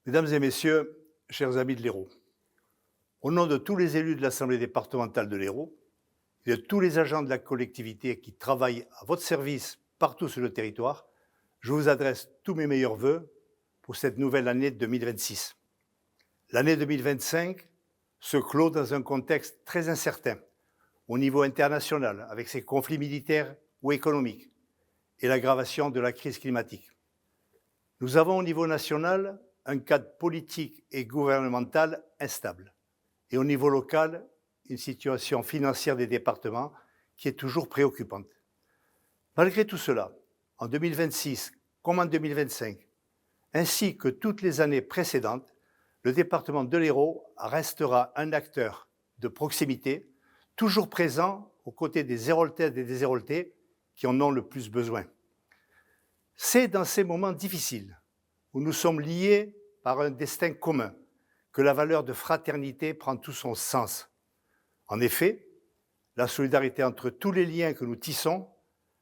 Mesdames et messieurs, chers amis de l'Hérault, au nom de tous les élus de l'Assemblée départementale de l'Hérault et de tous les agents de la collectivité qui travaillent à votre service partout sur le territoire, je vous adresse tous mes meilleurs vœux pour cette nouvelle année 2026. L'année 2025 se clôt dans un contexte très incertain au niveau international avec ses conflits militaires ou économiques et l'aggravation de la crise climatique. Nous avons au niveau national un cadre politique et gouvernemental instable et au niveau local, une situation financière des départements qui est toujours préoccupante. Malgré tout cela, en 2026 comme en 2025, ainsi que toutes les années précédentes, le département de l'Hérault restera un acteur de proximité, toujours présent aux côtés des Héraultaises et des Héraultais qui en ont le plus besoin. C'est dans ces moments difficiles où nous sommes liés par un destin commun que la valeur de fraternité prend tout son sens. En effet, la solidarité entre tous les liens que nous tissons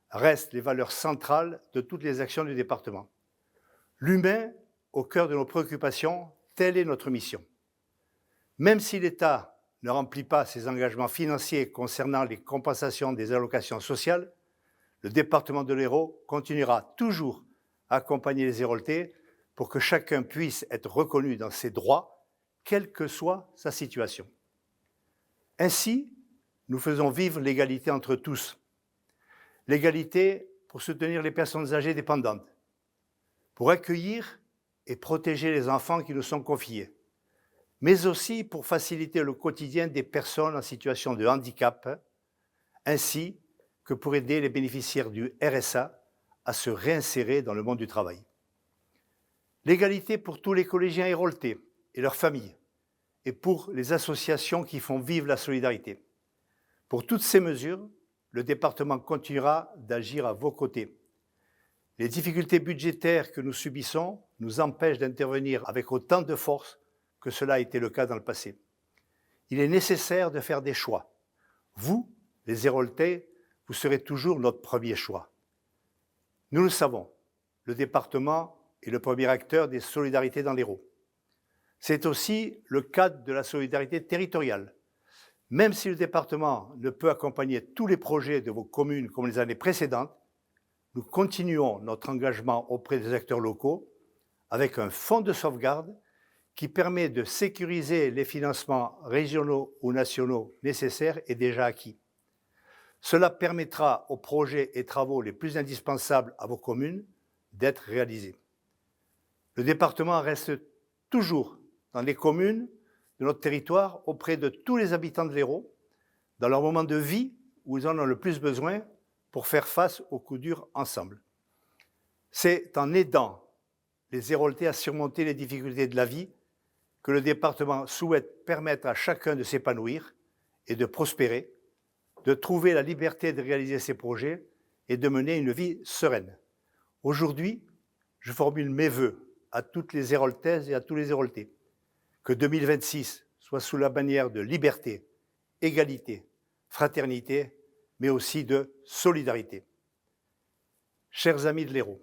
reste les valeurs centrales de toutes les actions du département. L'humain au cœur de nos préoccupations, telle est notre mission. Même si l'État ne remplit pas ses engagements financiers concernant les compensations des allocations sociales, le département de l'Hérault continuera toujours à accompagner les Héraultais pour que chacun puisse être reconnu dans ses droits, quelle que soit sa situation. Ainsi, nous faisons vivre l'égalité entre tous. L'égalité pour soutenir les personnes âgées dépendantes, pour accueillir et protéger les enfants qui nous sont confiés, mais aussi pour faciliter le quotidien des personnes en situation de handicap, ainsi que pour aider les bénéficiaires du RSA à se réinsérer dans le monde du travail. L'égalité pour tous les collégiens héraultais et leurs familles, et pour les associations qui font vivre la solidarité. Pour toutes ces mesures, le département continuera d'agir à vos côtés. Les difficultés budgétaires que nous subissons nous empêchent d'intervenir avec autant de force que cela a été le cas dans le passé. Il est nécessaire de faire des choix. Vous, les Héraultais, vous serez toujours notre premier choix. Nous le savons, le département est le premier acteur des solidarités dans l'Hérault. C'est aussi le cadre de la solidarité territoriale. Même si le département ne peut accompagner tous les projets de vos communes comme les années précédentes, nous continuons notre engagement auprès des acteurs locaux avec un fonds de sauvegarde qui permet de sécuriser les financements régionaux ou nationaux nécessaires et déjà acquis. Cela permettra aux projets et travaux les plus indispensables à vos communes d'être réalisés. Le département reste toujours dans les communes de notre territoire auprès de tous les habitants de l'Hérault, dans leur moment de vie où ils en ont le plus besoin pour faire face aux coups durs ensemble. C'est en aidant les Héraultais à surmonter les difficultés de la vie que le département souhaite permettre à chacun de s'épanouir et de prospérer, de trouver la liberté de réaliser ses projets et de mener une vie sereine. Aujourd'hui, je formule mes vœux à toutes les Héraultaises et à tous les Héraultais. Que 2026 soit sous la bannière de liberté, égalité, fraternité, mais aussi de solidarité. Chers amis de l'Hérault,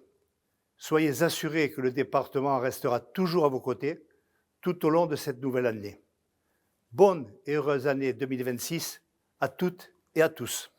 soyez assurés que le département restera toujours à vos côtés tout au long de cette nouvelle année. Bonne et heureuse année 2026 à toutes et à tous.